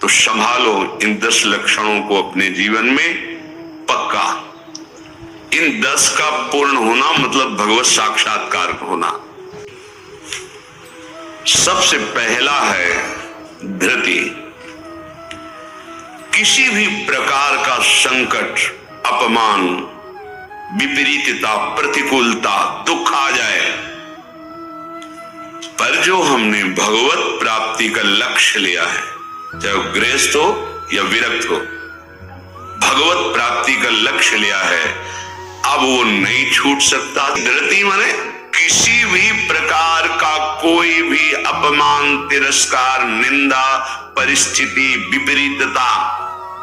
तो संभालो इन 10 लक्षणों को अपने जीवन में पक्का। इन 10 का पूर्ण होना मतलब भगवत साक्षात्कार होना। सबसे पहला है धृति। किसी भी प्रकार का संकट, अपमान, विपरीतता, प्रतिकूलता, दुख आ जाए, पर जो हमने भगवत प्राप्ति का लक्ष्य लिया है, चाहे वो गृहस्थ हो या विरक्त हो, भगवत प्राप्ति का लक्ष्य लिया है, अब वो नहीं छूट सकता। धृति माने किसी भी प्रकार का कोई भी अपमान, तिरस्कार, निंदा, परिस्थिति, विपरीतता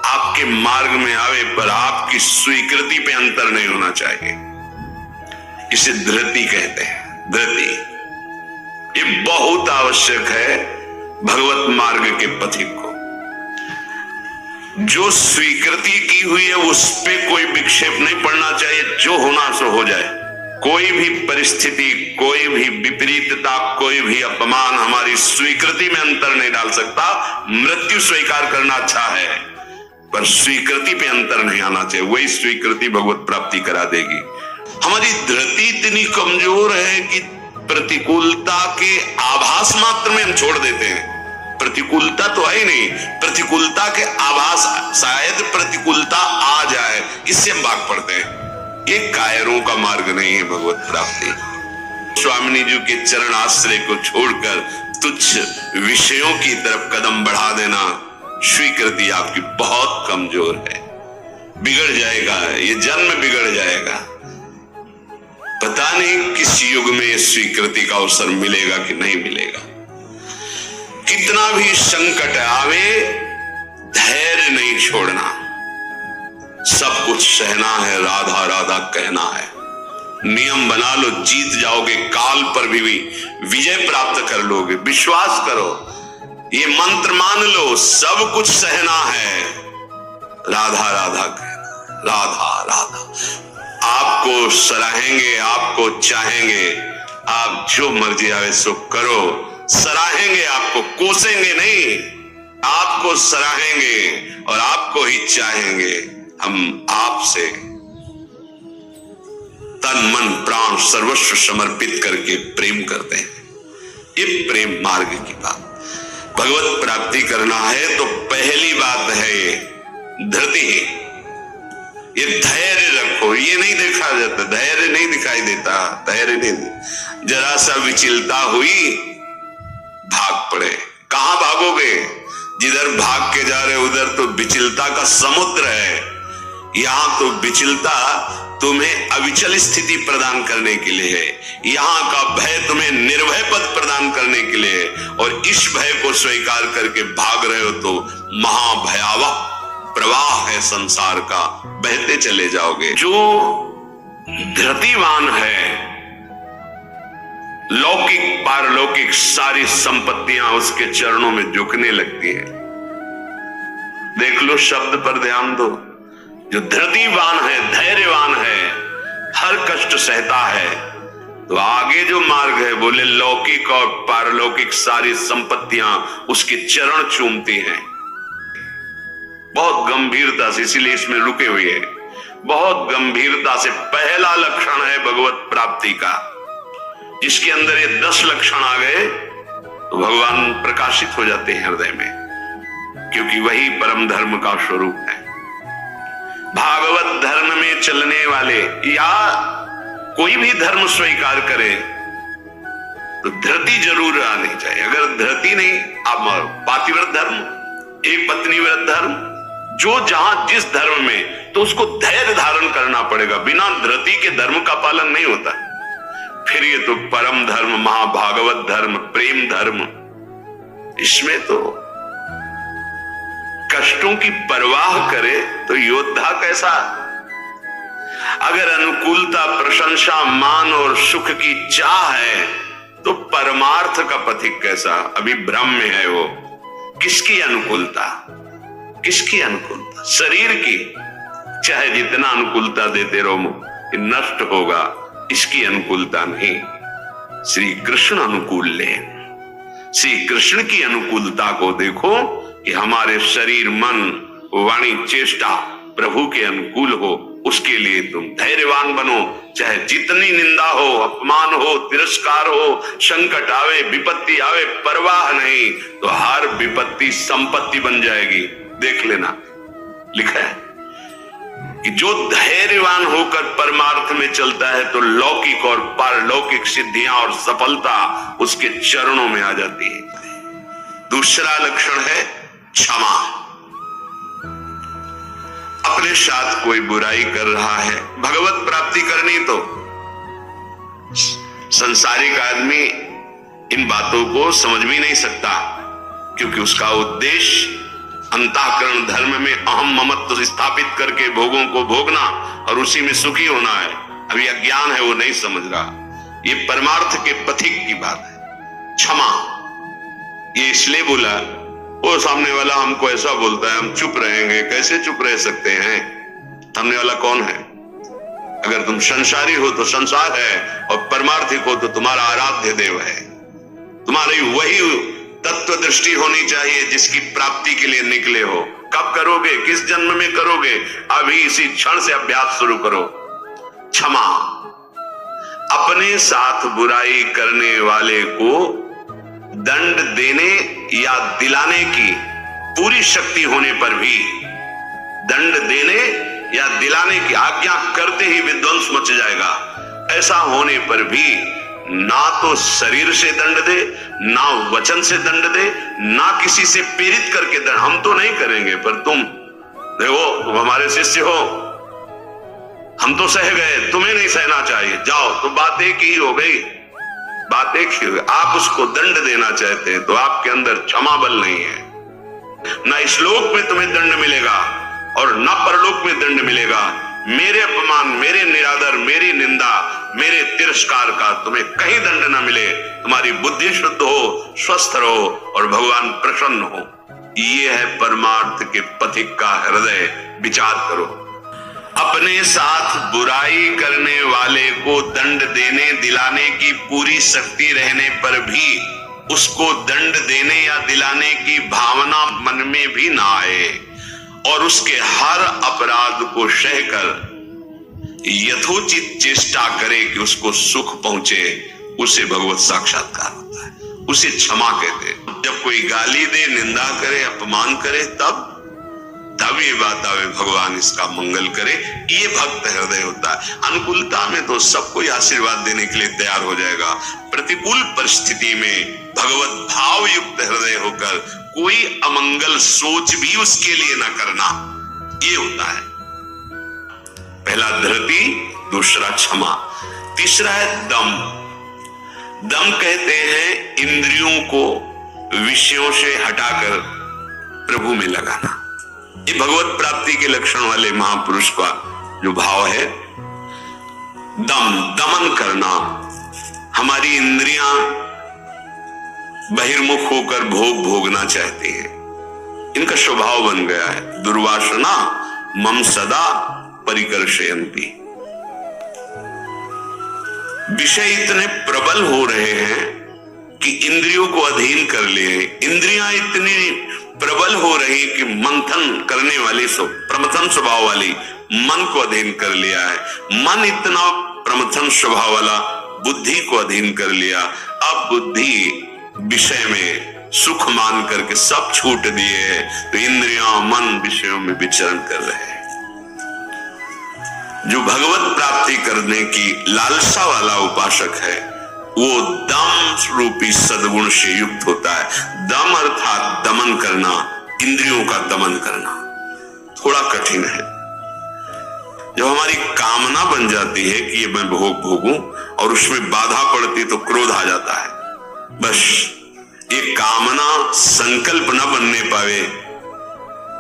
आपके मार्ग में आवे पर आपकी स्वीकृति पे अंतर नहीं होना चाहिए। इसे धृति कहते हैं। धृति ये बहुत आवश्यक है भगवत मार्ग के पथिक को। जो स्वीकृति की हुई है उस पे कोई विक्षेप नहीं पड़ना चाहिए। जो होना सो हो जाए। कोई भी परिस्थिति, कोई भी विपरीतता, कोई भी अपमान हमारी स्वीकृति में अंतर नहीं डाल सकता। मृत्यु स्वीकार करना अच्छा है पर स्वीकृति पे अंतर नहीं आना चाहिए। वही स्वीकृति भगवत प्राप्ति करा देगी। हमारी धृति इतनी कमजोर है कि प्रतिकूलता के आभास मात्र में हम छोड़ देते हैं। प्रतिकूलता तो है ही नहीं, प्रतिकूलता के आभास, शायद प्रतिकूलता आ जाए, इससे हम भाग पड़ते हैं। ये कायरों का मार्ग नहीं है भगवत प्राप्ति। स्वामिनी जी के चरण आश्रय को छोड़कर तुच्छ विषयों की तरफ कदम बढ़ा देना, स्वीकृति आपकी बहुत कमजोर है। बिगड़ जाएगा, ये जन्म बिगड़ जाएगा। पता नहीं किस युग में ये स्वीकृति का अवसर मिलेगा कि नहीं मिलेगा। कितना भी संकट आवे, धैर्य नहीं छोड़ना। सब कुछ सहना है, राधा राधा कहना है। नियम बना लो, जीत जाओगे। काल पर भी विजय प्राप्त कर लोगे। विश्वास करो, ये मंत्र मान लो, सब कुछ सहना है, राधा राधा कहना। राधा राधा आपको सराहेंगे, आपको चाहेंगे। आप जो मर्जी आवे सो करो। सराहेंगे आपको, कोसेंगे नहीं, आपको सराहेंगे और आपको ही चाहेंगे। हम आपसे तन मन प्राण सर्वस्व समर्पित करके प्रेम करते हैं। ये प्रेम मार्ग की बात। भगवत प्राप्ति करना है तो पहली बात है ये धृति। ये धैर्य रखो। ये नहीं देखा जाता, धैर्य नहीं दिखाई देता। धैर्य नहीं, जरा सा विचलता हुई भाग पड़े। कहां भागोगे? जिधर भाग के जा रहे उधर तो विचलता का समुद्र है। यहां तो विचलता तुम्हें अविचल स्थिति प्रदान करने के लिए है। यहां का भय तुम्हें निर्भय पद प्रदान करने के लिए है। और इस भय को स्वीकार करके भाग रहे हो तो महाभयावह प्रवाह है संसार का, बहते चले जाओगे। जो धृतिवान है, लौकिक पारलौकिक सारी संपत्तियां उसके चरणों में झुकने लगती है। देख लो, शब्द पर ध्यान दो। जो धृतिवान है, धैर्यवान है, हर कष्ट सहता है, तो आगे जो मार्ग है बोले लौकिक और पारलौकिक सारी संपत्तियां उसके चरण चूमती हैं। बहुत गंभीरता से, इसीलिए इसमें रुके हुए हैं। बहुत गंभीरता से पहला लक्षण है भगवत प्राप्ति का। जिसके अंदर ये 10 लक्षण आ गए तो भगवान प्रकाशित हो जाते हैं हृदय में, क्योंकि वही परम धर्म का स्वरूप है। भागवत धर्म में चलने वाले या कोई भी धर्म स्वीकार करे तो धृति जरूर आनी चाहिए। अगर धृति नहीं, आप पातिव्रत धर्म, एक पत्नी व्रत धर्म, जो जहां जिस धर्म में, तो उसको धैर्य धारण करना पड़ेगा। बिना धृति के धर्म का पालन नहीं होता। फिर ये तो परम धर्म, महाभागवत धर्म, प्रेम धर्म, इसमें तो कष्टों की परवाह करे तो योद्धा कैसा। अगर अनुकूलता, प्रशंसा, मान और सुख की चाह है तो परमार्थ का पथिक कैसा। अभी भ्रम में है वो। किसकी अनुकूलता? किसकी अनुकूलता? शरीर की। चाहे जितना अनुकूलता देते रहो, ये नष्ट होगा। इसकी अनुकूलता नहीं। श्री कृष्ण अनुकूल ले। श्री कृष्ण की अनुकूलता को देखो, कि हमारे शरीर, मन, वाणी, चेष्टा प्रभु के अनुकूल हो। उसके लिए तुम धैर्यवान बनो, चाहे जितनी निंदा हो, अपमान हो, तिरस्कार हो, संकट आवे, विपत्ति आवे, परवाह नहीं। तो हर विपत्ति संपत्ति बन जाएगी। देख लेना, लिखा है कि जो धैर्यवान होकर परमार्थ में चलता है तो लौकिक और पारलौकिक सिद्धियां और सफलता उसके चरणों में आ जाती है। दूसरा लक्षण है क्षमा। अपने साथ कोई बुराई कर रहा है, भगवत प्राप्ति करनी तो संसारिक आदमी इन बातों को समझ भी नहीं सकता, क्योंकि उसका उद्देश्य अंतःकरण धर्म में अहम ममत्व स्थापित करके भोगों को भोगना और उसी में सुखी होना है। अभी अज्ञान है, वो नहीं समझ रहा। ये परमार्थ के पथिक की बात है। क्षमा ये इसलिए बोला, वो सामने वाला हमको ऐसा बोलता है, हम चुप रहेंगे। कैसे चुप रह सकते हैं? सामने वाला कौन है? अगर तुम संसारी हो तो संसार है, और परमार्थिक हो तो तुम्हारा आराध्य देव है। तुम्हारी वही तत्व दृष्टि होनी चाहिए जिसकी प्राप्ति के लिए निकले हो। कब करोगे? किस जन्म में करोगे? अभी इसी क्षण से अभ्यास शुरू करो। क्षमा, अपने साथ बुराई करने वाले को दंड देने या दिलाने की पूरी शक्ति होने पर भी, दंड देने या दिलाने की आज्ञा करते ही विध्वंस मच जाएगा। ऐसा होने पर भी ना तो शरीर से दंड दे, ना वचन से दंड दे, ना किसी से प्रेरित करके दंड। हम तो नहीं करेंगे, पर तुम देखो, तुम हमारे शिष्य हो, हम तो सह गए, तुम्हें नहीं सहना चाहिए, जाओ। तो बात एक ही हो गई, बात एक ही। आप उसको दंड देना चाहते हैं तो आपके अंदर क्षमा बल नहीं है। ना इस लोक में तुम्हें दंड मिलेगा और ना परलोक में दंड मिलेगा। मेरे अपमान, मेरे निरादर, मेरी निंदा, मेरे तिरस्कार का तुम्हें कहीं दंड ना मिले। तुम्हारी बुद्धि शुद्ध हो, स्वस्थ रहो और भगवान प्रसन्न हो। ये है परमार्थ के पथिक का हृदय। विचार करो, अपने साथ बुराई करने वाले को दंड देने दिलाने की पूरी शक्ति रहने पर भी उसको दंड देने या दिलाने की भावना मन में भी ना आए और उसके हर अपराध को सहकर यथोचित चेष्टा करे कि उसको सुख पहुंचे, उसे भगवत साक्षात्कार होता है। उसे क्षमा कहते हैं। जब कोई गाली दे, निंदा करे, अपमान करे, तब ये बात आवे, भगवान इसका मंगल करे। ये भक्त हृदय होता है। अनुकूलता में तो सब कोई आशीर्वाद देने के लिए तैयार हो जाएगा। प्रतिकूल परिस्थिति में भगवत भाव युक्त हृदय होकर कोई अमंगल सोच भी उसके लिए न करना, ये होता है। पहला धृति, दूसरा क्षमा, तीसरा है दम। दम कहते हैं इंद्रियों को विषयों से हटाकर प्रभु में लगाना। ये भगवत प्राप्ति के लक्षण वाले महापुरुष का जो भाव है। दम, दमन करना। हमारी इंद्रियां बहिर्मुख होकर भोग भोगना चाहती हैं, इनका स्वभाव बन गया है। दुर्वासना मम सदा परिकर्षयन्ति। विषय इतने प्रबल हो रहे हैं कि इंद्रियों को अधीन कर लिए। इंद्रियां इतनी प्रबल हो रही कि मंथन करने वाली, प्रमथन स्वभाव वाली मन को अधीन कर लिया है। मन इतना प्रमथन स्वभाव वाला बुद्धि को अधीन कर लिया। अब बुद्धि विषय में सुख मान करके सब छूट दिए है, तो इंद्रियां, मन विषयों में विचरण कर रहे हैं। जो भगवत प्राप्ति करने की लालसा वाला उपासक है, वो दम रूपी सद्गुण से युक्त होता है। दम अर्थात दमन करना, इंद्रियों का दमन करना थोड़ा कठिन है। जब हमारी कामना बन जाती है कि ये मैं भोग भोगूं और उसमें बाधा पड़ती तो क्रोध आ जाता है। बस ये कामना संकल्प न बनने पावे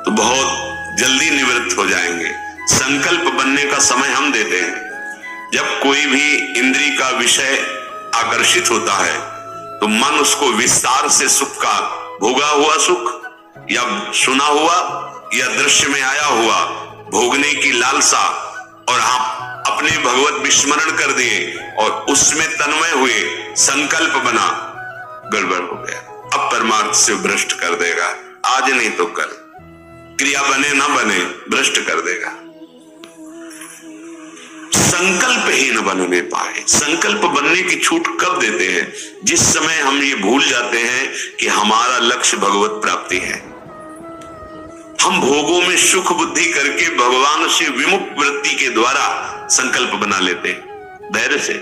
तो बहुत जल्दी निवृत्त हो जाएंगे। संकल्प बनने का समय हम देते हैं। जब कोई भी इंद्री का विषय आकर्षित होता है तो मन उसको विस्तार से सुख का, भोगा हुआ सुख या सुना हुआ या दृश्य में आया हुआ भोगने की लालसा, और हम अपने भगवत विस्मरण कर दिए और उसमें तन्मय हुए, संकल्प बना, गड़बड़ हो गया। अब परमार्थ से भ्रष्ट कर देगा। आज नहीं तो कल, क्रिया बने ना बने भ्रष्ट कर देगा। संकल्प ही न बनने पाए। संकल्प बनने की छूट कब देते हैं? जिस समय हम ये भूल जाते हैं कि हमारा लक्ष्य भगवत प्राप्ति है। हम भोगों में सुख बुद्धि करके भगवान से विमुख वृत्ति के द्वारा संकल्प बना लेते हैं धैर्य से।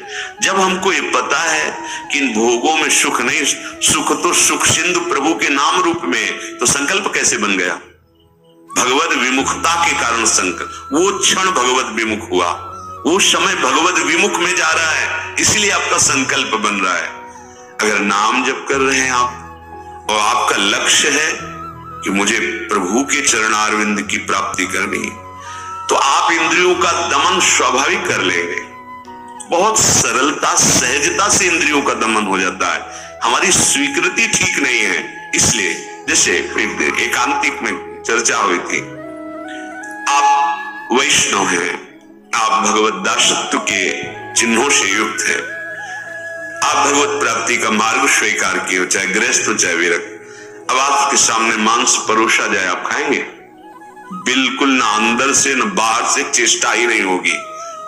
जब हमको ये पता है कि इन भोगों में सुख नहीं, सुख तो सुख सिंधु प्रभु के नाम रूप में, तो संकल्प कैसे बन गया? भगवत विमुखता के कारण संकल्प। वो क्षण भगवत विमुख हुआ, वो समय भगवत विमुख में जा रहा है, इसलिए आपका संकल्प बन रहा है। अगर नाम जप कर रहे हैं आप और आपका लक्ष्य है कि मुझे प्रभु के चरणारविंद की प्राप्ति करनी, तो आप इंद्रियों का दमन स्वाभाविक कर लेंगे। बहुत सरलता सहजता से इंद्रियों का दमन हो जाता है। हमारी स्वीकृति ठीक नहीं है, इसलिए जैसे एकांतिक में चर्चा हुई थी, आप वैष्णव हैं, आप भगवत दासत्व के चिन्हों से युक्त है, आप भगवत प्राप्ति का मार्ग स्वीकार किए हो, चाहे गृहस्थ हो चाहे विरक्त। अब आपके सामने मांस परोसा जाए, आप खाएंगे? बिल्कुल ना, अंदर से न बाहर से चेष्टा ही नहीं होगी।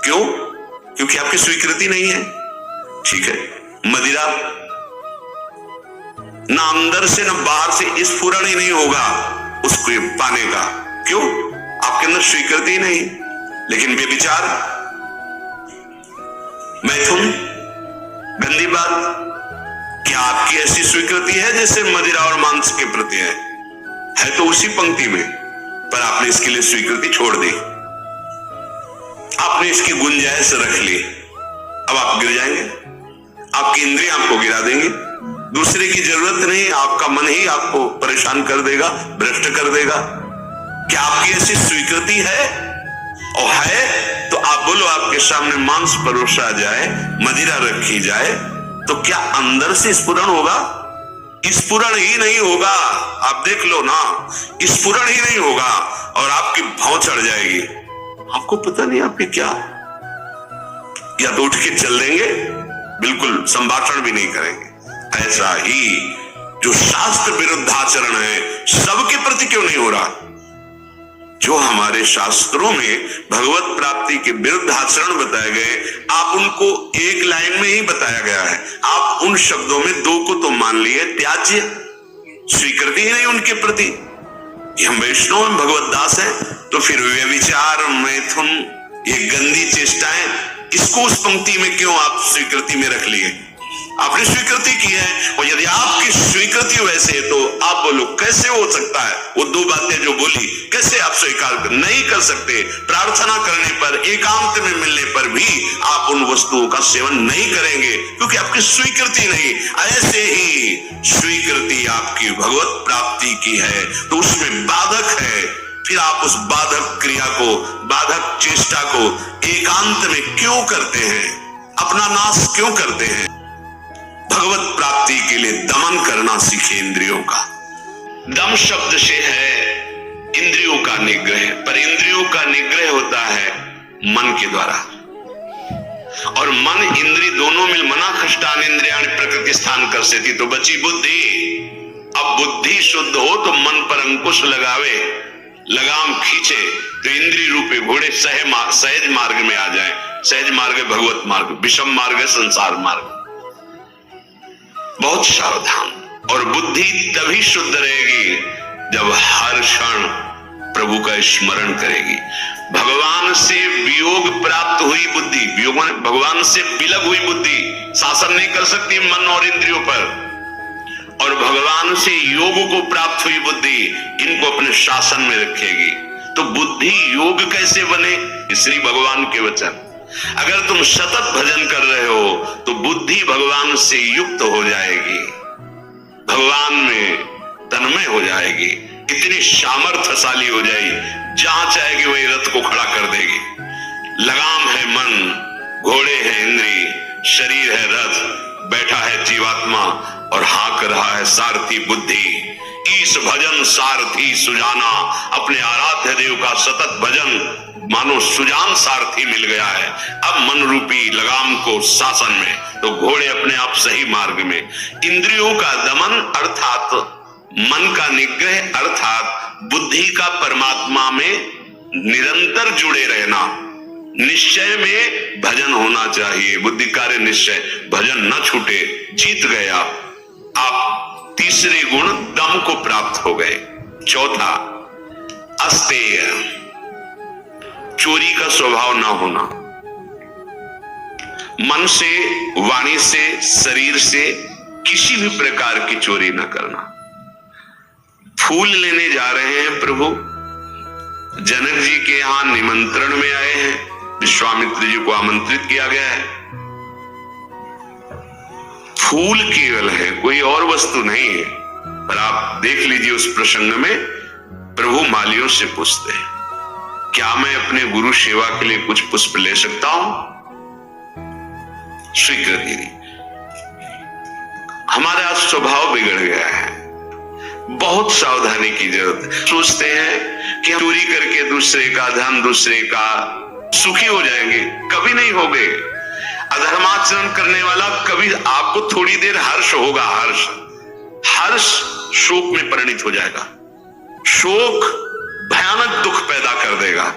क्यों? क्योंकि आपकी स्वीकृति नहीं है। ठीक है, मदिरा ना अंदर से न बाहर से स्फुरण ही नहीं होगा उसको पाने का। क्यों? आपके अंदर स्वीकृति ही नहीं। लेकिन व्यभिचार, मैथुन, गंदी बात, क्या आपकी ऐसी स्वीकृति है जैसे मदिरा और मांस के प्रति है तो उसी पंक्ति में, पर आपने इसके लिए स्वीकृति छोड़ दी, आपने इसकी गुंजाइश रख ली। अब आप गिर जाएंगे, आपकी इंद्रियां आपको गिरा देंगी। दूसरे की जरूरत नहीं, आपका मन ही आपको परेशान कर देगा, भ्रष्ट कर देगा। क्या आपकी ऐसी स्वीकृति है? और है तो आप बोलो, आपके सामने मांस परोसा जाए, मदिरा रखी जाए, तो क्या अंदर से स्फुरण होगा? स्फुरण ही नहीं होगा। आप देख लो ना, स्फुरण ही नहीं होगा और आपकी भाव चढ़ जाएगी। आपको पता नहीं आपके क्या, या तो उठ के चल देंगे, बिल्कुल संभाषण भी नहीं करेंगे। ऐसा ही जो शास्त्र विरुद्ध आचरण है, सबके प्रति क्यों नहीं हो रहा? जो हमारे शास्त्रों में भगवत प्राप्ति के विरुद्ध आचरण बताए गए, आप उनको एक लाइन में ही बताया गया है। आप उन शब्दों में दो को तो मान लिए, त्याज्य, स्वीकृति ही नहीं उनके प्रति। हम वैष्णव में भगवत दास हैं, तो फिर व्यभिचार, मैथुन, ये गंदी चेष्टाएं, इसको उस पंक्ति में क्यों आप स्वीकृति में रख लिए? आपने स्वीकृति की है, और यदि आपकी स्वीकृति वैसे है तो आप बोलो कैसे हो सकता है? वो दो बातें जो बोली, कैसे आप स्वीकार नहीं कर सकते? प्रार्थना करने पर, एकांत में मिलने पर भी आप उन वस्तुओं का सेवन नहीं करेंगे, क्योंकि आपकी स्वीकृति नहीं। ऐसे ही स्वीकृति आपकी भगवत प्राप्ति की है तो उसमें बाधक है, फिर आप उस बाधक क्रिया को, बाधक चेष्टा को एकांत में क्यों करते हैं? अपना नाश क्यों करते हैं? भगवत प्राप्ति के लिए दमन करना सीखे इंद्रियों का। दम शब्द से है इंद्रियों का निग्रह, पर इंद्रियों का निग्रह होता है मन के द्वारा, और मन इंद्री दोनों मिल मना खष्टान इंद्रियाणि प्रकृति स्थान कर से थी, तो बची बुद्धि। अब बुद्धि शुद्ध हो तो मन पर अंकुश लगावे, लगाम खींचे, तो इंद्रिय रूपे घोड़े सहज मार्ग में आ जाए। सहज मार्ग है भगवत मार्ग, विषम मार्ग है संसार मार्ग। बहुत सावधान। और बुद्धि तभी शुद्ध रहेगी जब हर क्षण प्रभु का स्मरण करेगी। भगवान से वियोग प्राप्त हुई बुद्धि, वियोग माने भगवान से विलग हुई बुद्धि शासन नहीं कर सकती मन और इंद्रियों पर, और भगवान से योग को प्राप्त हुई बुद्धि इनको अपने शासन में रखेगी। तो बुद्धि योग कैसे बने? श्री भगवान के वचन। अगर तुम सतत भजन कर रहे हो तो बुद्धि भगवान से युक्त हो जाएगी, भगवान में तन्मय हो जाएगी, कितनी सामर्थ्यशाली हो जाएगी, जहां चाहेगी वही रथ को खड़ा कर देगी। लगाम है मन, घोड़े है इंद्री, शरीर है रथ, बैठा है जीवात्मा और हाँक रहा है सारथी बुद्धि। ईश भजन सारथी सुजाना, अपने आराध्य देव का सतत भजन मानो सुजान सारथी मिल गया है। अब मन रूपी लगाम को शासन में, तो घोड़े अपने आप सही मार्ग में। इंद्रियों का दमन अर्थात मन का निग्रह अर्थात बुद्धि का परमात्मा में निरंतर जुड़े रहना। निश्चय में भजन होना चाहिए, बुद्धि कार्य निश्चय, भजन न छूटे। जीत गया आप तीसरे गुण दम को प्राप्त हो गए। चौथा अस्तेय, चोरी का स्वभाव ना होना। मन से, वाणी से, शरीर से किसी भी प्रकार की चोरी न करना। फूल लेने जा रहे हैं प्रभु, जनक जी के यहां निमंत्रण में आए हैं, विश्वामित्र जी को आमंत्रित किया गया है। फूल केवल है, कोई और वस्तु नहीं है। पर आप देख लीजिए उस प्रसंग में प्रभु मालियों से पूछते हैं, क्या मैं अपने गुरु सेवा के लिए कुछ पुष्प ले सकता हूं? स्वीकृति नहीं। हमारा स्वभाव बिगड़ गया है, बहुत सावधानी की जरूरत है। सोचते हैं कि हम चोरी करके दूसरे का धन, दूसरे का, सुखी हो जाएंगे। कभी नहीं होगे। अधर्माचरण करने वाला कभी, आपको थोड़ी देर हर्ष होगा, हर्ष शोक में परिणत हो जाएगा। शोक भयानक दुख पैदा कर देगा।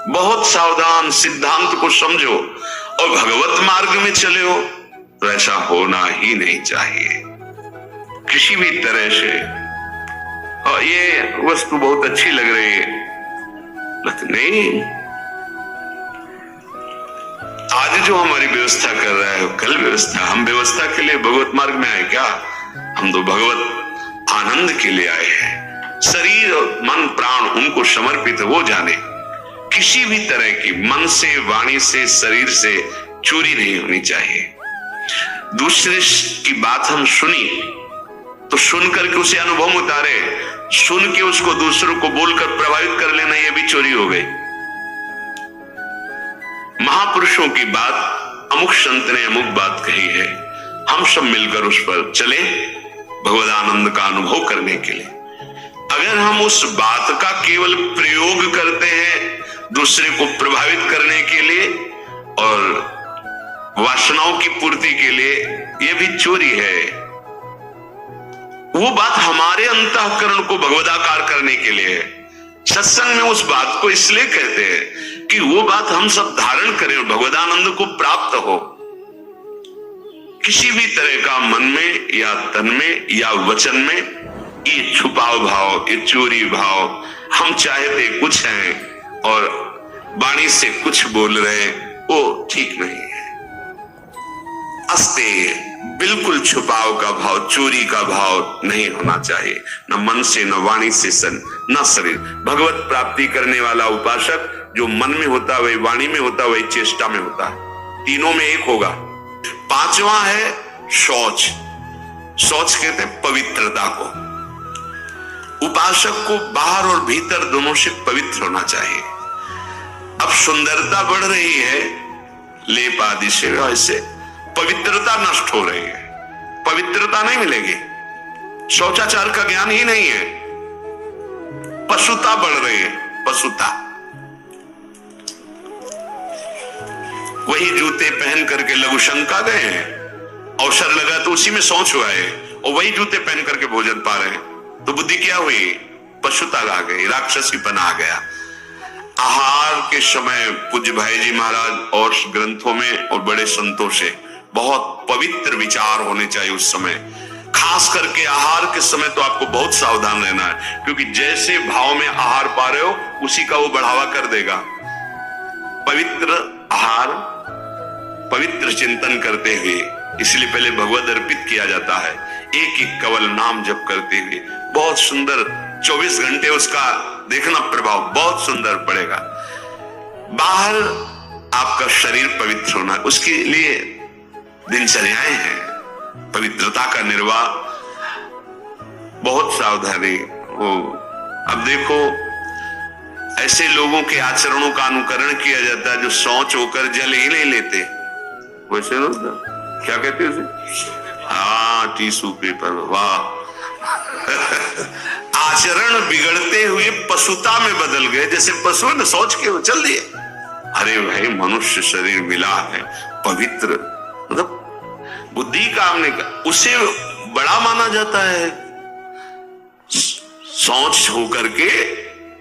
बहुत सावधान, सिद्धांत को समझो और भगवत मार्ग में चले हो तो ऐसा होना ही नहीं चाहिए किसी भी तरह से। और ये वस्तु बहुत अच्छी लग रही है, लेकिन नहीं, आज जो हमारी व्यवस्था कर रहा है कल व्यवस्था, हम व्यवस्था के लिए भगवत मार्ग में आए क्या? हम तो भगवत आनंद के लिए आए हैं। शरीर और मन प्राण उनको समर्पित, वो जाने। किसी भी तरह की मन से, वाणी से, शरीर से चोरी नहीं होनी चाहिए। दूसरे की बात हम सुनी तो सुन करके उसे अनुभव उतारे, सुन के उसको दूसरों को बोलकर प्रभावित कर लेना, यह भी चोरी हो गई। महापुरुषों की बात, अमुक संत ने अमुक बात कही है, हम सब मिलकर उस पर चले भगवद आनंद का अनुभव करने के लिए। अगर हम उस बात का केवल प्रयोग करते हैं दूसरे को प्रभावित करने के लिए और वासनाओं की पूर्ति के लिए, यह भी चोरी है। वो बात हमारे अंतःकरण को भगवदाकार करने के लिए है। सत्संग में उस बात को इसलिए कहते हैं कि वो बात हम सब धारण करें और भगवदानंद को प्राप्त हो। किसी भी तरह का मन में या तन में या वचन में ये छुपाव भाव, ये चोरी भाव, हम चाहते कुछ हैं और वाणी से कुछ बोल रहे हैं, वो ठीक नहीं है। अस्तेय, बिल्कुल छुपाव का भाव, चोरी का भाव नहीं होना चाहिए, न मन से, न वाणी से, न शरीर। भगवत प्राप्ति करने वाला उपासक जो मन में होता है वही वाणी में होता है, वही चेष्टा में होता है, तीनों में एक होगा। पांचवा है शौच। शौच कहते हैं पवित्रता को। उपासक को बाहर और भीतर दोनों से पवित्र होना चाहिए। अब सुंदरता बढ़ रही है लेप आदि से, ऐसे पवित्रता नष्ट हो रही है, पवित्रता नहीं मिलेगी। शौचाचार का ज्ञान ही नहीं है, पशुता बढ़ रही है, पशुता। वही जूते पहन करके लघु शंका गए हैं, अवसर लगा तो उसी में शौच हुआ है, और वही जूते पहन करके भोजन पा रहे हैं, तो बुद्धि क्या हुई? पशुता आ गई, राक्षसीपना आ गया। आहार के समय पूज्य भाई जी महाराज और ग्रंथों में और बड़े संतों से बहुत पवित्र विचार होने चाहिए उस समय। खास करके आहार के समय तो आपको बहुत सावधान रहना है, क्योंकि जैसे भाव में आहार पा रहे हो उसी का वो बढ़ावा कर देगा। पवित्र आहार, पवित्र चिंतन करते हुए, इसलिए पहले भगवद अर्पित किया जाता है। एक एक कवल नाम जप करते हुए बहुत सुंदर 24 घंटे उसका देखना प्रभाव बहुत सुंदर पड़ेगा। बाहर आपका शरीर पवित्र होना, उसके लिए दिनचर्याएं हैं। पवित्रता का निर्वाह बहुत सावधानी हो। अब देखो ऐसे लोगों के आचरणों का अनुकरण किया जाता है जो शौच होकर जल ही नहीं लेते। वैसे लोग क्या कहते हैं उसे? हाँ, टिश्यू पेपर। वाह आचरण बिगड़ते हुए पशुता में बदल गए। जैसे पशु ने सोच के चल दिए। अरे भाई, मनुष्य शरीर मिला है पवित्र, मतलब बुद्धि का हमने उसे बड़ा माना जाता है। सोच होकर के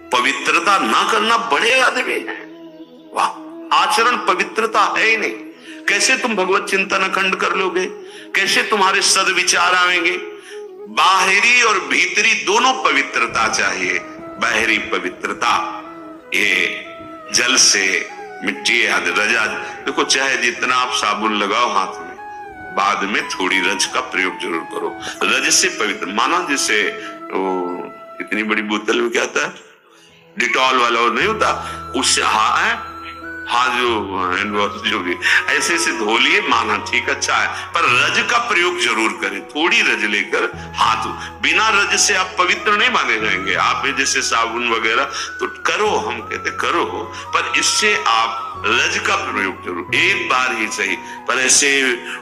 पवित्रता ना करना बड़े आदमी है। वाह, आचरण पवित्रता है ही नहीं। कैसे तुम भगवत चिंतन अखंड कर लोगे? कैसे तुम्हारे सद्विचार आएंगे? बाहरी और भीतरी दोनों पवित्रता चाहिए। बाहरी पवित्रता ये जल से, मिट्टी आदि रजा, देखो चाहे जितना आप साबुन लगाओ हाथ में, बाद में थोड़ी रज का प्रयोग जरूर करो। रज से पवित्र माना, जैसे इतनी बड़ी बोतल में क्या होता है, डिटॉल वाला और नहीं होता, उससे हाँ जो हैंड वॉश जो भी ऐसे ऐसे धो लिए, माना ठीक अच्छा है, पर रज का प्रयोग जरूर करें। थोड़ी रज लेकर हाथ, बिना रज से आप पवित्र नहीं माने जाएंगे। आप जैसे साबुन वगैरह तो करो, हम कहते करो, पर इससे आप रज का प्रयोग जरूर, एक बार ही सही, पर ऐसे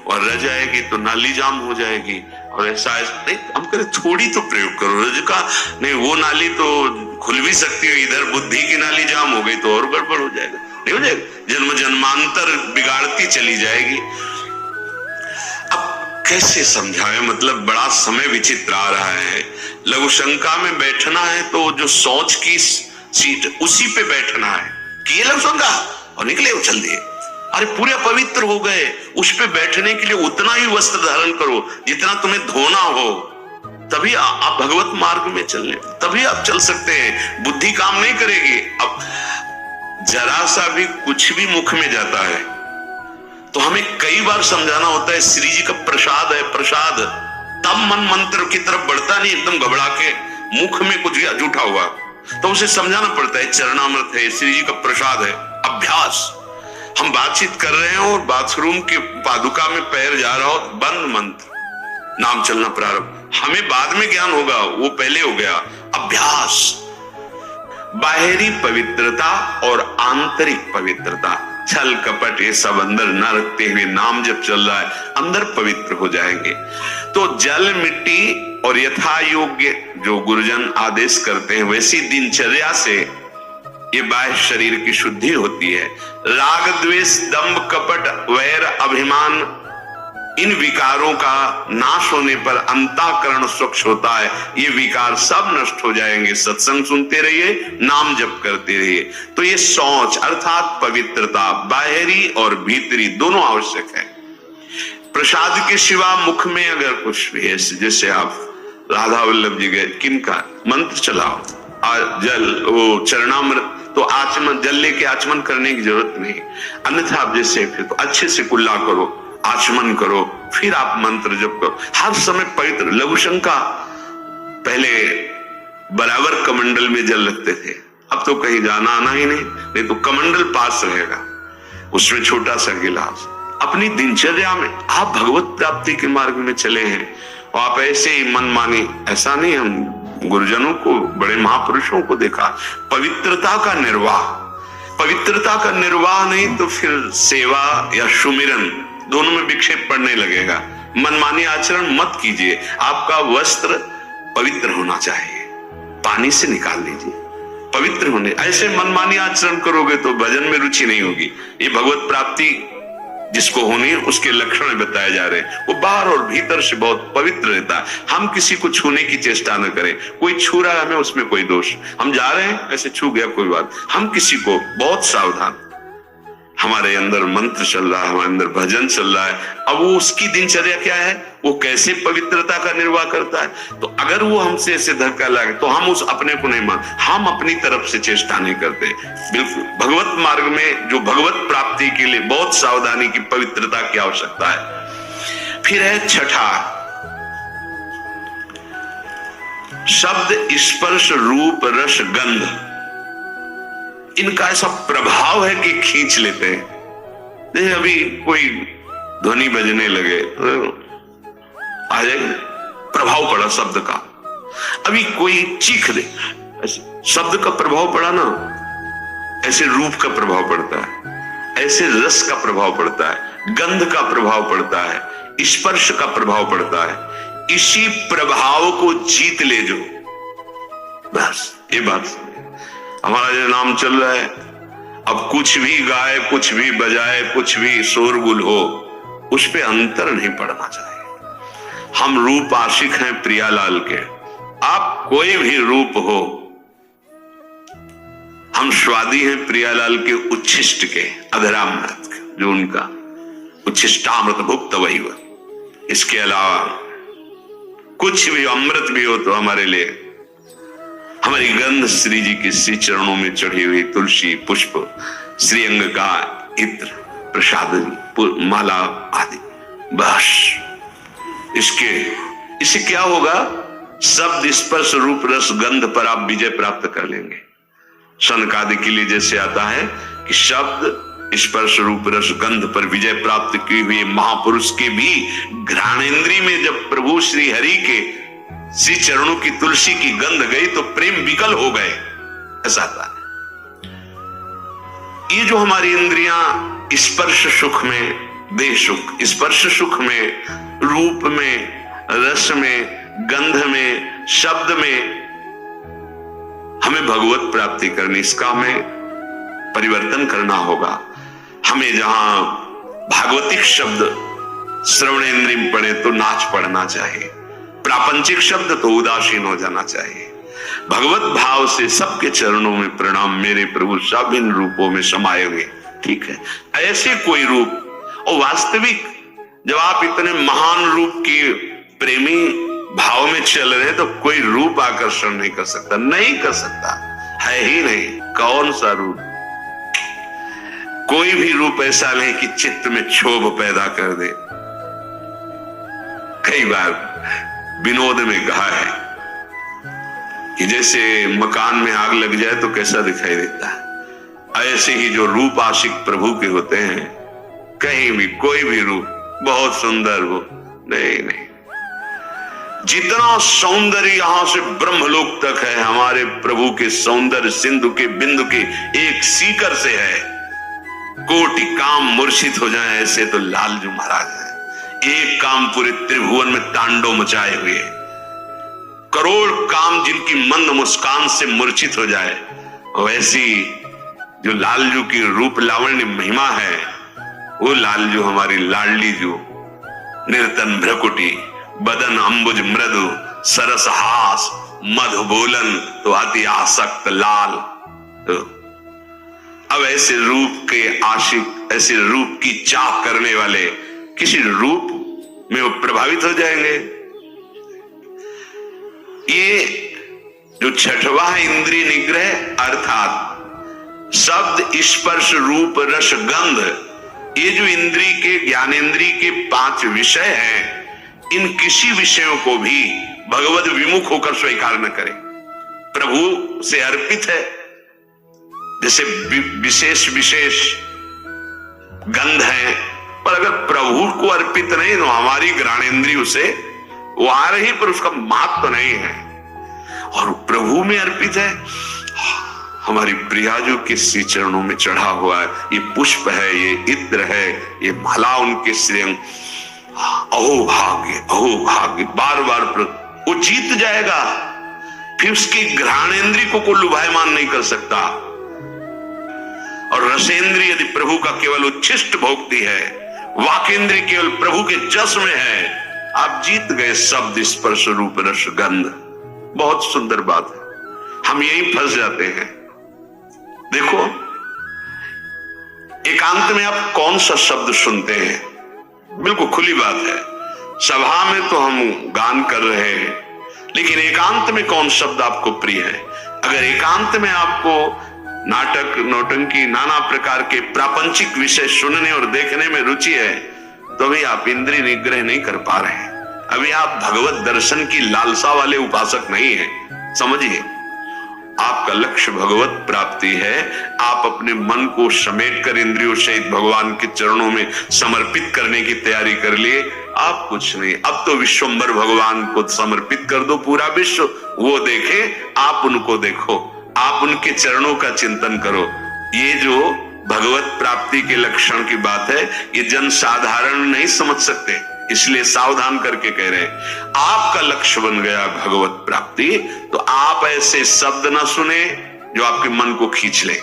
और रज आएगी तो नाली जाम हो जाएगी, और ऐसा नहीं, हम करें थोड़ी तो प्रयोग करो रज का। नहीं, वो नाली तो खुल भी सकती है, इधर बुद्धि की नाली जाम हो गई तो और गड़बड़ हो जाएगा, नहीं हो जाएगा, जन्म जन्मांतर बिगाड़ती चली जाएगी। अब कैसे समझाए, मतलब बड़ा समय विचित्र आ रहा है। लघु शंका में बैठना है तो जो सोच की सीट उसी पे बैठना है कि ये लघु शंका, और निकले उछल दिए, अरे पूरे पवित्र हो गए। उस पे बैठने के लिए उतना ही वस्त्र धारण करो जितना तुम्हें धोना हो, तभी आप भगवत मार्ग में चलने, तभी आप चल सकते हैं। बुद्धि काम नहीं करेगी। अब जरा सा भी कुछ भी मुख में जाता है तो हमें कई बार समझाना होता है, श्री जी का प्रसाद है, प्रसाद, तब मन मंत्र की तरफ बढ़ता नहीं, एकदम घबरा के मुख में कुछ जूठा हुआ तो उसे समझाना पड़ता है, चरणामृत है, श्री जी का प्रसाद है। अभ्यास, हम बातचीत कर रहे हो और बाथरूम के पादुका में पैर जा रहा हो, बंद मंत्र, नाम चलना प्रारंभ, हमें बाद में ज्ञान होगा, वो पहले हो गया। अभ्यास, बाहरी पवित्रता और आंतरिक पवित्रता, छल कपट ये सब अंदर न रखते हुए नाम जब चल रहा है, अंदर पवित्र हो जाएंगे। तो जल, मिट्टी और यथा योग्य जो गुरुजन आदेश करते हैं वैसी दिनचर्या से ये बाह्य शरीर की शुद्धि होती है। राग, द्वेष, दंभ, कपट, वैर, अभिमान, इन विकारों का नाश होने पर अंतःकरण स्वच्छ होता है। ये विकार सब नष्ट हो जाएंगे। सत्संग सुनते रहिए, नाम जप करते रहिए। तो ये सोच अर्थात पवित्रता बाहरी और भीतरी दोनों आवश्यक है। प्रसाद के सिवा मुख में अगर कुछ भी है, जैसे आप राधा वल्लभ जी गए, किनका मंत्र चलाओ, जल, वो चरणामृत, तो आचमन, जल लेके आचमन करने की जरूरत नहीं। अन्यथा आप जैसे फिर तो अच्छे से कुल्ला करो, आचमन करो, फिर आप मंत्र जप करो, हर समय पवित्र। लघु शंका पहले बराबर कमंडल में जल रखते थे, अब तो कहीं जाना आना ही नहीं तो कमंडल पास रहेगा, उसमें छोटा सा गिलास। अपनी दिनचर्या में आप भगवत प्राप्ति के मार्ग में चले हैं और आप ऐसे ही मन माने, ऐसा नहीं। हम गुरुजनों को, बड़े महापुरुषों को देखा, पवित्रता का निर्वाह, पवित्रता का निर्वाह नहीं तो फिर सेवा या सुमिरन दोनों में विक्षेप पड़ने लगेगा। मनमानी आचरण मत कीजिए। आपका वस्त्र पवित्र होना चाहिए, पानी से निकाल लीजिए, पवित्र होने। ऐसे मनमानी आचरण करोगे तो भजन में रुचि नहीं होगी। ये भगवत प्राप्ति जिसको होनी है उसके लक्षण बताए जा रहे हैं। वो बाहर और भीतर से बहुत पवित्र रहता है। हम किसी को छूने की चेष्टा न करें। कोई छू रहा है हमें, उसमें कोई दोष, हम जा रहे हैं ऐसे छू गया कोई बात, हम किसी को बहुत सावधान। हमारे अंदर मंत्र चल रहा है, हमारे अंदर भजन चल रहा है, अब वो उसकी दिनचर्या क्या है, वो कैसे पवित्रता का निर्वाह करता है। तो अगर वो हमसे ऐसे धक्का लगे तो हम उस अपने को नहीं मान, हम अपनी तरफ से चेष्टा नहीं करते। बिल्कुल भगवत मार्ग में जो भगवत प्राप्ति के लिए बहुत सावधानी की, पवित्रता की आवश्यकता है। फिर है छठा, शब्द, स्पर्श, रूप, रस, गंध, इनका ऐसा प्रभाव है कि खींच लेते हैं। जैसे अभी कोई ध्वनि बजने लगे आ जाएगा, प्रभाव पड़ा शब्द का। अभी कोई चीख दे, शब्द का प्रभाव पड़ा ना, ऐसे रूप का प्रभाव पड़ता है, ऐसे रस का प्रभाव पड़ता है, गंध का प्रभाव पड़ता है, स्पर्श का प्रभाव पड़ता है। इसी प्रभाव को जीत ले जो, बस ये बात। हमारा जो नाम चल रहा है, अब कुछ भी गाए, कुछ भी बजाए, कुछ भी शोरगुल हो, उस पे अंतर नहीं पड़ना चाहिए। हम रूप आशिक हैं प्रियालाल के, आप कोई भी रूप हो, हम स्वादी हैं प्रियालाल के उच्छिष्ट के, अधरामृत के, जो उनका उच्छिष्टामृत भुक्त वही हुआ। इसके अलावा कुछ भी अमृत भी हो तो हमारे लिए हमारी गंध श्री जी के श्री चरणों में चढ़ी हुई तुलसी, पुष्प, श्रीअंग का इत्र, प्रसाद, माला आदि, बस। इससे क्या होगा? शब्द, स्पर्श, रूप, रस, गंध पर आप विजय प्राप्त कर लेंगे। सनकादि के लिए जैसे आता है कि शब्द, स्पर्श, रूप, रस, गंध पर विजय प्राप्त की हुई महापुरुष के भी घ्राणेन्द्रिय में जब प्रभु श्री हरि के श्री चरणों की तुलसी की गंध गई तो प्रेम विकल हो गए, ऐसा आता है। ये जो हमारी इंद्रियां स्पर्श सुख में, देह सुख, स्पर्श सुख में, रूप में, रस में, गंध में, शब्द में हमें भगवत प्राप्ति करनी, इसका हमें परिवर्तन करना होगा। हमें जहां भागवतिक शब्द श्रवणेन्द्रिय में पड़े तो नाच पड़ना चाहिए, प्रापंचिक शब्द तो उदासीन हो जाना चाहिए। भगवत भाव से सबके चरणों में प्रणाम, मेरे प्रभु सब इन रूपों में समाये हुए, ठीक है। ऐसे कोई रूप, और वास्तविक जब आप इतने महान रूप की प्रेमी भाव में चल रहे हैं तो कोई रूप आकर्षण नहीं कर सकता, नहीं कर सकता, है ही नहीं। कौन सा रूप? कोई भी रूप ऐसा नहीं कि चित्त में क्षोभ पैदा कर दे। कई बार विनोद में कहा है कि जैसे मकान में आग लग जाए तो कैसा दिखाई देता है, ऐसे ही जो रूप आशिक प्रभु के होते हैं, कहीं भी कोई भी रूप बहुत सुंदर हो, नहीं, जितना सौंदर्य यहां से ब्रह्मलोक तक है हमारे प्रभु के सौंदर्य सिंधु के बिंदु के एक सीकर से है। कोटि काम मूर्छित हो जाए ऐसे तो लालजू महाराज है। एक काम पूरे त्रिभुवन में तांडव मचाए हुए, करोड़ काम जिनकी मंद मुस्कान से मूर्छित हो जाए, वैसी जो लालजू की रूप लावण्य महिमा है, वो लालजू हमारी लाडली जो निर्तन भ्रकुटी, बदन अंबुज मृदु, सरस हास, मधु बोलन तो अति आसक्त लाल। तो अब ऐसे रूप के आशिक, ऐसे रूप की चाह करने वाले किसी रूप में वो प्रभावित हो जाएंगे। ये जो छठवां है इंद्रिय निग्रह, अर्थात शब्द, स्पर्श, रूप, रस, गंध, ये जो इंद्रिय के, ज्ञानेन्द्रिय के 5 विषय हैं, इन किसी विषयों को भी भगवत विमुख होकर स्वीकार न करें। प्रभु से अर्पित है, जैसे विशेष विशेष गंध है, पर अगर प्रभु को अर्पित नहीं तो हमारी घ्राणेन्द्रिय से वो आ रही पर उसका महत्व तो नहीं है। और प्रभु में अर्पित है, हमारी प्रियाजू के श्री चरणों में चढ़ा हुआ है, ये पुष्प है, ये इत्र है, ये माला उनके श्रीअंग, अहो भाग्य, बार बार वो जीत जाएगा। फिर उसकी घ्राणेन्द्रिय को लुभायमान नहीं कर सकता। और रसेंद्रिय यदि प्रभु का केवल उच्छिष्ट भोगती है, वाकेंद्रिय केवल प्रभु के जस में है, आप जीत गए शब्द, स्पर्श, रूप, रस, गंध। बहुत सुंदर बात है, हम यही फंस जाते हैं। देखो, एकांत में आप कौन सा शब्द सुनते हैं? बिल्कुल खुली बात है, सभा में तो हम गान कर रहे हैं, लेकिन एकांत में कौन शब्द आपको प्रिय है? अगर एकांत में आपको नाटक, नौटंकी, नाना प्रकार के प्रापंचिक विषय सुनने और देखने में रुचि है, तो अभी आप इंद्रिय निग्रह नहीं कर पा रहे हैं। अभी आप भगवत दर्शन की लालसा वाले उपासक नहीं हैं। समझिए, आपका लक्ष्य भगवत प्राप्ति है। आप अपने मन को समेट कर इंद्रियों सहित भगवान के चरणों में समर्पित करने की तैयारी कर लिए। आप कुछ नहीं, अब तो विश्वंभर भगवान को समर्पित कर दो, पूरा विश्व वो देखे, आप उनको देखो, आप उनके चरणों का चिंतन करो। ये जो भगवत प्राप्ति के लक्षण की बात है, ये जन साधारण नहीं समझ सकते, इसलिए सावधान करके कह रहे हैं। आपका लक्ष्य बन गया भगवत प्राप्ति, तो आप ऐसे शब्द न सुने जो आपके मन को खींच ले,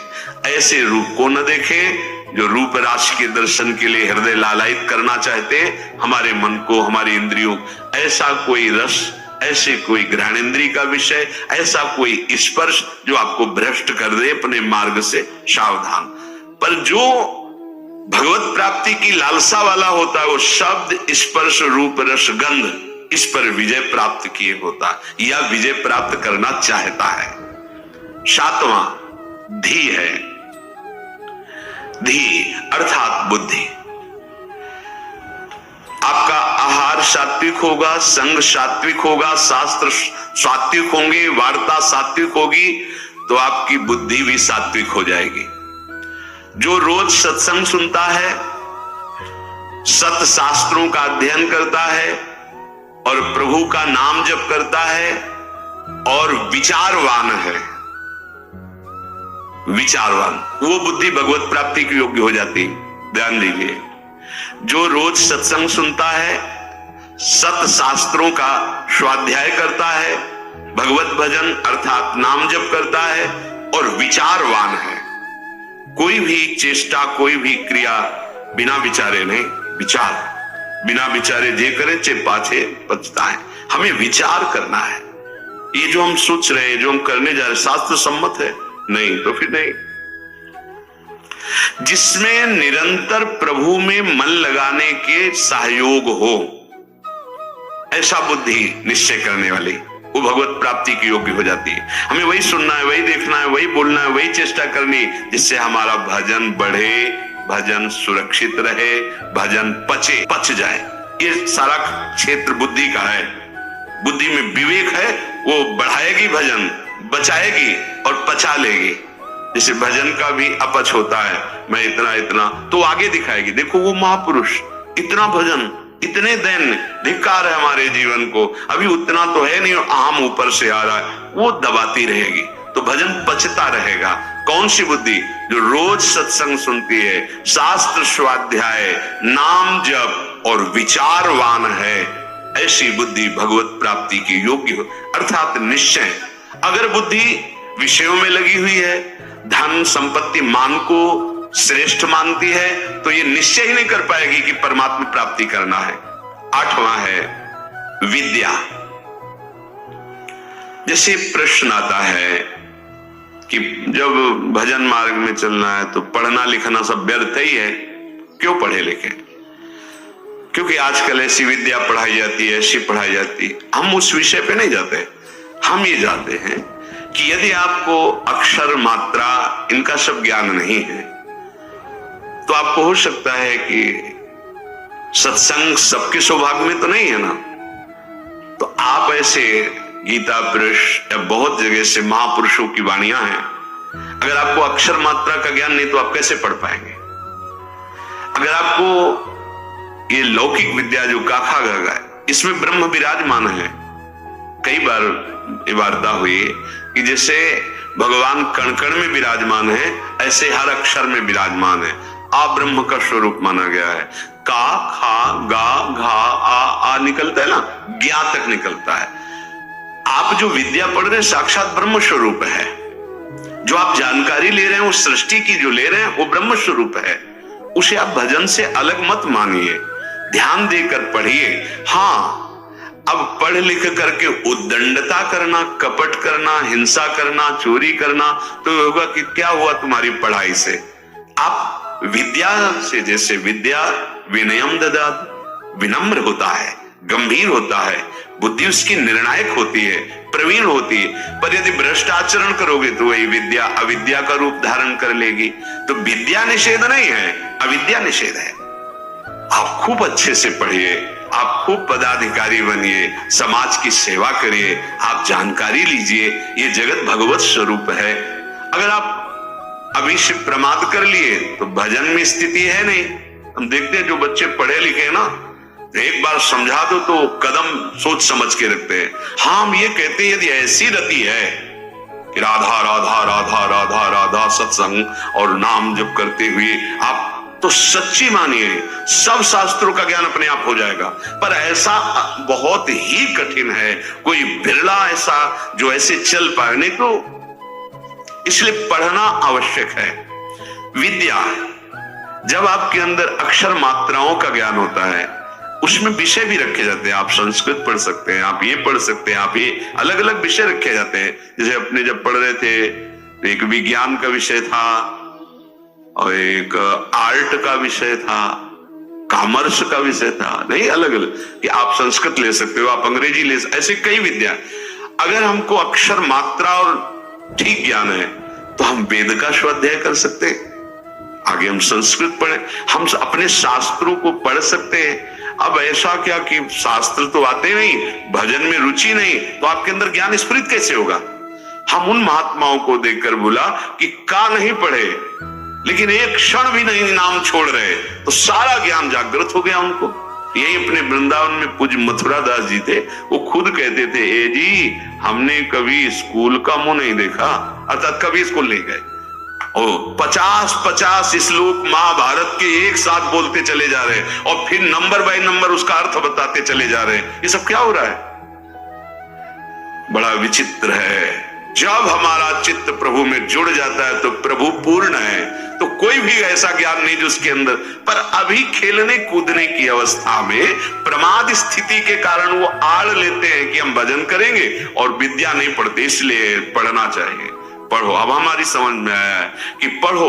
ऐसे रूप को न देखें जो रूप राशि के दर्शन के लिए हृदय लालायित करना चाहते, हमारे मन को, हमारी इंद्रियों, ऐसा कोई रस, ऐसे कोई घ्राणेंद्रिय का विषय, ऐसा कोई स्पर्श जो आपको भ्रष्ट कर दे अपने मार्ग से, सावधान। पर जो भगवत प्राप्ति की लालसा वाला होता है वो शब्द स्पर्श रूप रस गंध इस पर विजय प्राप्त किए होता है या विजय प्राप्त करना चाहता है। सातवां धी है। धी अर्थात बुद्धि। आपका आहार सात्विक होगा, संग सात्विक होगा, शास्त्र सात्विक होंगे, वार्ता सात्विक होगी, तो आपकी बुद्धि भी सात्विक हो जाएगी। जो रोज सत्संग सुनता है, सत शास्त्रों का अध्ययन करता है और प्रभु का नाम जप करता है और विचारवान है, विचारवान, वो बुद्धि भगवत प्राप्ति की योग्य हो जाती। ध्यान दीजिए, जो रोज सत्संग सुनता है, सत शास्त्रों का स्वाध्याय करता है, भगवत भजन अर्थात नाम जप करता है और विचारवान है, कोई भी चेष्टा कोई भी क्रिया बिना विचारे नहीं, विचार बिना विचारे जे करे चे पाछे पछताए। हमें विचार करना है, ये जो हम सोच रहे हैं, जो हम करने जा रहे हैं, शास्त्र सम्मत है? नहीं, तो फिर नहीं। जिसमें निरंतर प्रभु में मन लगाने के सहयोग हो, ऐसा बुद्धि निश्चय करने वाली, वो भगवत प्राप्ति की योग्य हो जाती है। हमें वही सुनना है, वही देखना है, वही बोलना है, वही चेष्टा करनी, जिससे हमारा भजन बढ़े, भजन सुरक्षित रहे, भजन पच जाए। ये सारा क्षेत्र बुद्धि का है। बुद्धि में विवेक है, वो बढ़ाएगी भजन, बचाएगी और पचा लेगी। जैसे भजन का भी अपच होता है, मैं इतना इतना, तो आगे दिखाएगी, देखो वो महापुरुष इतना भजन, इतने दैन, धिक्कार है हमारे जीवन को, अभी उतना तो है नहीं, आम ऊपर से आ रहा है, वो दबाती रहेगी, तो भजन पचता रहेगा। कौन सी बुद्धि? जो रोज सत्संग सुनती है, शास्त्र स्वाध्याय, नाम जप और विचारवान है, ऐसी बुद्धि भगवत प्राप्ति की योग्य हो, अर्थात निश्चय। अगर बुद्धि विषयों में लगी हुई है, धन संपत्ति मान को श्रेष्ठ मानती है, तो ये निश्चय ही नहीं कर पाएगी कि परमात्मा प्राप्ति करना है। आठवां है विद्या। जैसे प्रश्न आता है कि जब भजन मार्ग में चलना है तो पढ़ना लिखना सब व्यर्थ ही है, क्यों पढ़े लिखे? क्योंकि आजकल ऐसी विद्या पढ़ाई जाती है, ऐसी पढ़ाई जाती है। हम उस विषय पे नहीं जाते, हम ये जाते हैं कि यदि आपको अक्षर मात्रा इनका सब ज्ञान नहीं है, तो आपको हो सकता है कि सत्संग सबके सौभाग्य में तो नहीं है ना, तो आप ऐसे गीता पुरुष या बहुत जगह से महापुरुषों की वाणियां हैं, अगर आपको अक्षर मात्रा का ज्ञान नहीं तो आप कैसे पढ़ पाएंगे? अगर आपको ये लौकिक विद्या जो काखा गगा है, इसमें ब्रह्म विराजमान है। कई बार ये वार्ता हुई कि जैसे भगवान कण कण में विराजमान है, ऐसे हर अक्षर में विराजमान है। आ ब्रह्म का स्वरूप माना गया है। का, खा, गा, घा, आ निकलता है ना, ज्ञा तक निकलता है। आप जो विद्या पढ़ रहे हैं साक्षात ब्रह्म स्वरूप है। जो आप जानकारी ले रहे हैं वो सृष्टि की जो ले रहे हैं वो ब्रह्म स्वरूप है। उसे आप भजन से अलग मत मानिए, ध्यान देकर पढ़िए। हाँ, अब पढ़ लिख करके उद्दंडता करना, कपट करना, हिंसा करना, चोरी करना, तो होगा कि क्या हुआ तुम्हारी पढ़ाई से? आप विद्या से, जैसे विद्या विनयम ददात, विनम्र होता है, गंभीर होता है, बुद्धि उसकी निर्णायक होती है, प्रवीण होती है। पर यदि भ्रष्ट आचरण करोगे तो वही विद्या अविद्या का रूप धारण कर लेगी। तो विद्या निषेध नहीं है, अविद्या निषेध है। आप खूब अच्छे से पढ़िए, आप खूब पदाधिकारी बनिए, समाज की सेवा करिए, आप जानकारी लीजिए, ये जगत भगवत स्वरूप है। अगर आप अभी से प्रमाद कर लिए तो भजन में स्थिति है नहीं। हम देखते हैं जो बच्चे पढ़े लिखे हैं ना, एक बार समझा दो तो कदम सोच समझ के रखते हैं। हाँ, हम ये कहते हैं यदि ऐसी रति है कि राधा राधा राधा राधा राधा सत्संग और नाम जप करते हुए आप तो सच्ची मानिए सब शास्त्रों का ज्ञान अपने आप हो जाएगा। पर ऐसा बहुत ही कठिन है, कोई बिरला ऐसा जो ऐसे चल पाए, नहीं तो इसलिए पढ़ना आवश्यक है। विद्या, जब आपके अंदर अक्षर मात्राओं का ज्ञान होता है, उसमें विषय भी रखे जाते हैं। आप संस्कृत पढ़ सकते हैं, आप ये पढ़ सकते हैं, आप ये अलग अलग विषय रखे जाते हैं। जैसे अपने जब पढ़ रहे थे तो एक विज्ञान का विषय था और एक आर्ट का विषय था, कॉमर्स का विषय था, नहीं अलग अलग कि आप संस्कृत ले सकते हो, आप अंग्रेजी ले सकते, ऐसे कई विद्या। अगर हमको अक्षर मात्रा और ठीक ज्ञान है तो हम वेद का स्वाध्याय कर सकते हैं, आगे हम संस्कृत पढ़े, हम अपने शास्त्रों को पढ़ सकते हैं। अब ऐसा क्या कि शास्त्र तो आते नहीं, भजन में रुचि नहीं, तो आपके अंदर ज्ञान स्फुरित कैसे होगा? हम उन महात्माओं को देखकर बोला कि का नहीं पढ़े लेकिन एक क्षण भी नहीं नाम छोड़ रहे, तो सारा ज्ञान जागृत हो गया उनको। यही अपने वृंदावन में पूज्य मथुरा दास जी थे, वो खुद कहते थे, ए जी हमने कभी स्कूल का मुंह नहीं देखा, अर्थात कभी स्कूल नहीं गए। ओ 50-50 श्लोक महाभारत के एक साथ बोलते चले जा रहे हैं और फिर नंबर बाय नंबर उसका अर्थ बताते चले जा रहे हैं। ये सब क्या हो रहा है? बड़ा विचित्र है। जब हमारा चित्त प्रभु में जुड़ जाता है तो प्रभु पूर्ण है, तो कोई भी ऐसा ज्ञान नहीं जो उसके अंदर, पर अभी खेलने कूदने की अवस्था में प्रमाद स्थिति के कारण वो आड़ लेते हैं कि हम भजन करेंगे और विद्या नहीं पढ़ते, इसलिए पढ़ना चाहिए। पढ़ो, अब हमारी समझ में आया है कि पढ़ो,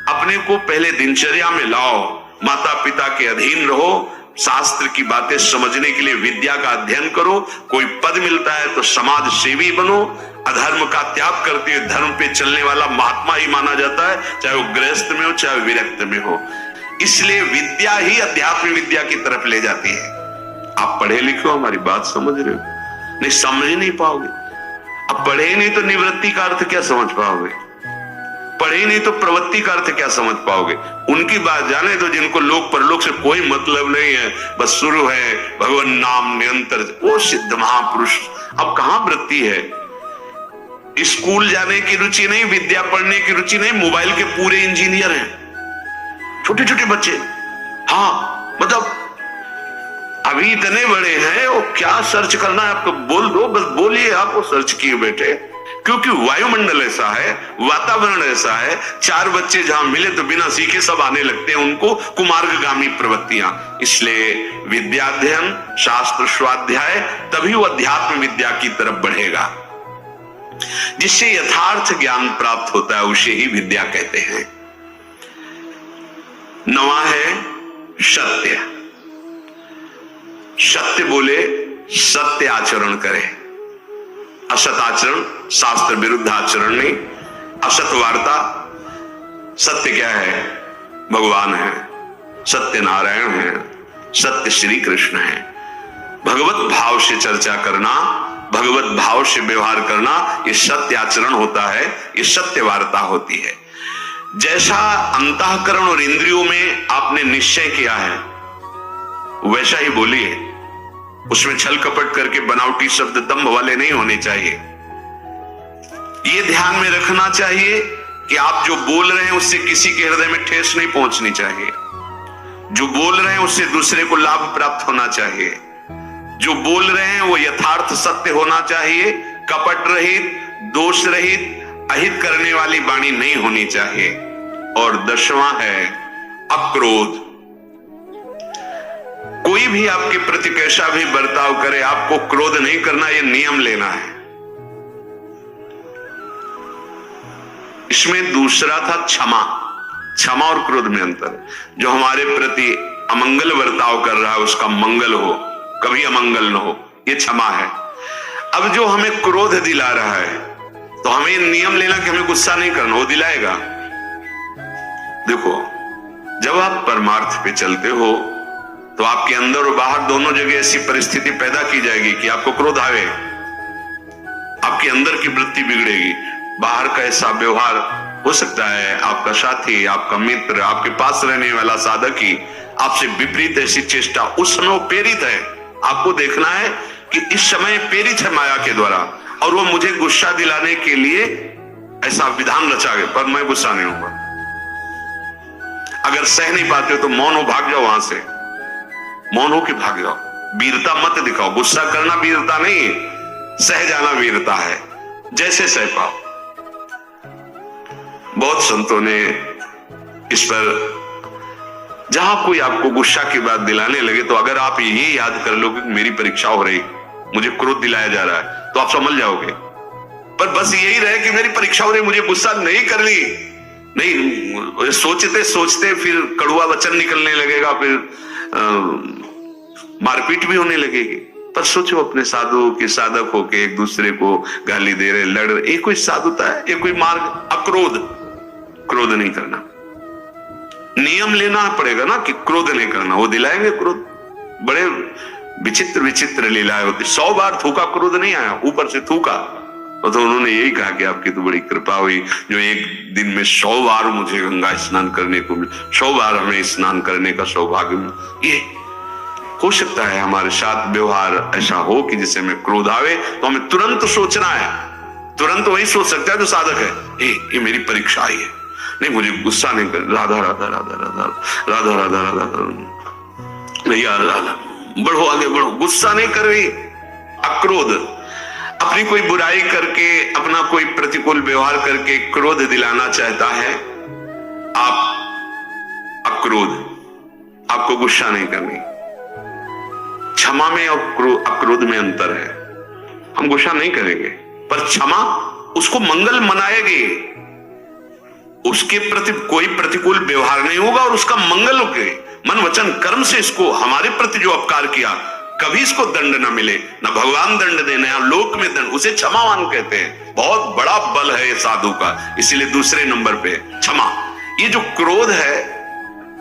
अपने को पहले दिनचर्या में लाओ, माता पिता के अधीन रहो, शास्त्र की बातें समझने के लिए विद्या का अध्ययन करो, कोई पद मिलता है तो समाज सेवी बनो, अधर्म का त्याग करते हुए धर्म पे चलने वाला महात्मा ही माना जाता है, चाहे वो गृहस्थ में हो चाहे विरक्त में हो। इसलिए विद्या ही अध्यात्म विद्या की तरफ ले जाती है। आप पढ़े लिखे हो, हमारी बात समझ रहे हो? नहीं समझ ही नहीं पाओगे। अब पढ़े नहीं तो निवृत्ति का अर्थ क्या समझ पाओगे? पढ़े नहीं तो प्रवृत्ति का अर्थ क्या समझ पाओगे? उनकी बात जाने दो जिनको लोक परलोक से कोई मतलब नहीं है, बस शुरू है भगवान नाम निरंतर, वो सिद्ध महापुरुष। अब कहां वृत्ति है? स्कूल जाने की रुचि नहीं, विद्या पढ़ने की रुचि नहीं, मोबाइल के पूरे इंजीनियर हैं छोटे छोटे बच्चे। हाँ मतलब अभी इतने बड़े हैं, वो क्या सर्च करना है आपको बोल दो, बस बोलिए, आप वो सर्च किए बैठे। क्योंकि वायुमंडल ऐसा है, वातावरण ऐसा है, 4 बच्चे जहां मिले तो बिना सीखे सब आने लगते हैं उनको कुमार्गगामी प्रवृत्तियां। इसलिए विद्याध्ययन, शास्त्र स्वाध्याय, तभी वो अध्यात्म विद्या की तरफ बढ़ेगा। जिससे यथार्थ ज्ञान प्राप्त होता है उसे ही विद्या कहते हैं। 9वां है सत्य। सत्य बोले, सत्य आचरण करे। असत आचरण शास्त्र विरुद्ध आचरण नहीं, असत वार्ता। सत्य क्या है? भगवान है, सत्य नारायण है, सत्य श्री कृष्ण है। भगवत भाव से चर्चा करना, भगवत भाव से व्यवहार करना, ये सत्य आचरण होता है, ये सत्य वार्ता होती है। जैसा अंतःकरण और इंद्रियों में आपने निश्चय किया है वैसा ही बोलिए। उसमें छल कपट करके बनावटी शब्द दंभ वाले नहीं होने चाहिए। ये ध्यान में रखना चाहिए कि आप जो बोल रहे हैं उससे किसी के हृदय में ठेस नहीं पहुंचनी चाहिए। जो बोल रहे हैं उससे दूसरे को लाभ प्राप्त होना चाहिए। जो बोल रहे हैं वो यथार्थ सत्य होना चाहिए, कपट रहित, दोष रहित, अहित करने वाली वाणी नहीं होनी चाहिए। और 10वां है अक्रोध। कोई भी आपके प्रति कैसा भी बर्ताव करे, आपको क्रोध नहीं करना, यह नियम लेना है। इसमें दूसरा था क्षमा। क्षमा और क्रोध में अंतर। जो हमारे प्रति अमंगल बर्ताव कर रहा है उसका मंगल हो, कभी अमंगल न हो, ये क्षमा है। अब जो हमें क्रोध दिला रहा है तो हमें नियम लेना कि हमें गुस्सा नहीं करना, वो दिलाएगा। देखो, जब आप परमार्थ पे चलते हो तो आपके अंदर और बाहर दोनों जगह ऐसी परिस्थिति पैदा की जाएगी कि आपको क्रोध आवे, आपके अंदर की वृत्ति बिगड़ेगी। बाहर का ऐसा व्यवहार हो सकता है, आपका साथी, आपका मित्र, आपके पास रहने वाला साधक ही आपसे विपरीत ऐसी चेष्टा उस समय प्रेरित है। आपको देखना है कि इस समय प्रेरित है माया के द्वारा और वो मुझे गुस्सा दिलाने के लिए ऐसा विधान रचा गया, पर मैं गुस्सा नहीं होगा। अगर सह नहीं पाते हो तो मौन हो, भाग जाओ वहां से, मौन हो के भाग जाओ। वीरता मत दिखाओ। गुस्सा करना वीरता नहीं है, सह जाना वीरता है। जैसे सह पाओ। बहुत संतों ने इस पर जहां कोई आपको गुस्सा की बात दिलाने लगे तो अगर आप ये याद कर लोगे कि मेरी परीक्षा हो रही, मुझे क्रोध दिलाया जा रहा है, तो आप समझ जाओगे। पर बस यही रहे कि मेरी परीक्षा हो रही, मुझे गुस्सा नहीं करनी, नहीं सोचते सोचते फिर कड़वा वचन निकलने लगेगा, फिर मारपीट भी होने लगेगी। पर सोचो अपने साधु के साधक होके एक दूसरे को गाली दे रहे, लड़ रहे, ये कोई साधुता है? ये कोई मार्ग? अक्रोध, क्रोध नहीं करना। नियम लेना पड़ेगा ना कि क्रोध नहीं करना, वो दिलाएंगे क्रोध। बड़े विचित्र विचित्र लीलाएं होती। 100 बार थूका, क्रोध नहीं आया, ऊपर से थूका। तो उन्होंने यही कहा कि आपकी तो बड़ी कृपा हुई जो एक दिन में 100 बार मुझे गंगा स्नान करने को मिला, 100 बार हमें स्नान करने का सौभाग्य मिला। ये हो सकता है हमारे साथ व्यवहार ऐसा हो कि जिसे हमें क्रोध आवे तो हमें तुरंत सोचना है, तुरंत वही सोच सकता है जो साधक है, ये मेरी परीक्षा आई है, नहीं मुझे गुस्सा नहीं कर, राधा राधा राधा राधा राधा राधा राधा भैया राधा, बढ़ो आगे बढ़ो, गुस्सा नहीं कर रही। अक्रोध, अपनी कोई बुराई करके, अपना कोई प्रतिकूल व्यवहार करके क्रोध दिलाना चाहता है, आप अक्रोध, आपको गुस्सा नहीं करनी। क्षमा में और अक्रोध में अंतर है। हम गुस्सा नहीं करेंगे पर क्षमा उसको मंगल मनाएगी, उसके प्रति कोई प्रतिकूल व्यवहार नहीं होगा और उसका मंगल होगा। मन वचन कर्म से इसको, हमारे प्रति जो अपकार किया, कभी इसको दंड न मिले, न भगवान दंड देने या लोक में दंड, उसे क्षमावान कहते हैं। बहुत बड़ा बल है ये साधु का, इसीलिए दूसरे नंबर पे क्षमा। ये जो क्रोध है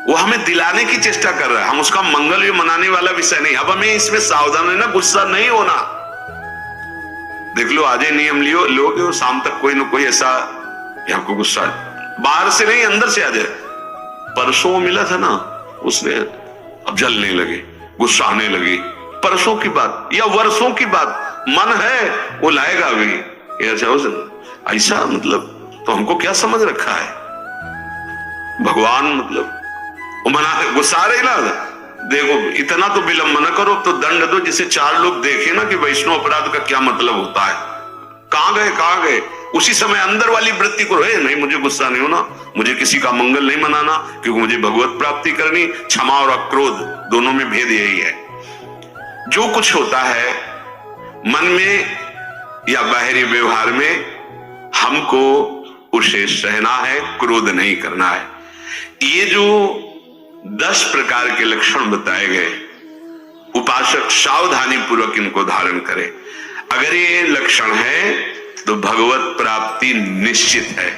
वो हमें दिलाने की चेष्टा कर रहा है, हम उसका मंगल भी मनाने वाला विषय नहीं। अब हमें इसमें सावधान रहना, गुस्सा नहीं होना। देख लो, आज ही नियम लियो लोगे और शाम तक कोई ना कोई ऐसा आपको गुस्सा बाहर से नहीं अंदर से आ जाए। परसों मिला था ना, उसने अब जलने लगे, गुस्सा आने लगी। परसों की बात या वर्षों की बात, मन है वो लाएगा अभी ऐसा, मतलब तो हमको क्या समझ रखा है भगवान, मतलब वो मना गुस्सा रही ना, देखो इतना तो विलंब न करो, तो दंड दो जिसे 4 लोग देखे ना कि वैष्णव अपराध का क्या मतलब होता है। कहां गए उसी समय अंदर वाली वृत्ति को, नहीं मुझे गुस्सा नहीं होना, मुझे किसी का मंगल नहीं मनाना, क्योंकि मुझे भगवत प्राप्ति करनी। क्षमा और अक्रोध दोनों में भेद यही है। जो कुछ होता है मन में या बाहरी व्यवहार में, हमको उसे सहना है, क्रोध नहीं करना है। ये जो 10 प्रकार के लक्षण बताए गए, उपासक सावधानी पूर्वक इनको धारण करे। अगर ये लक्षण है तो भगवत प्राप्ति निश्चित है।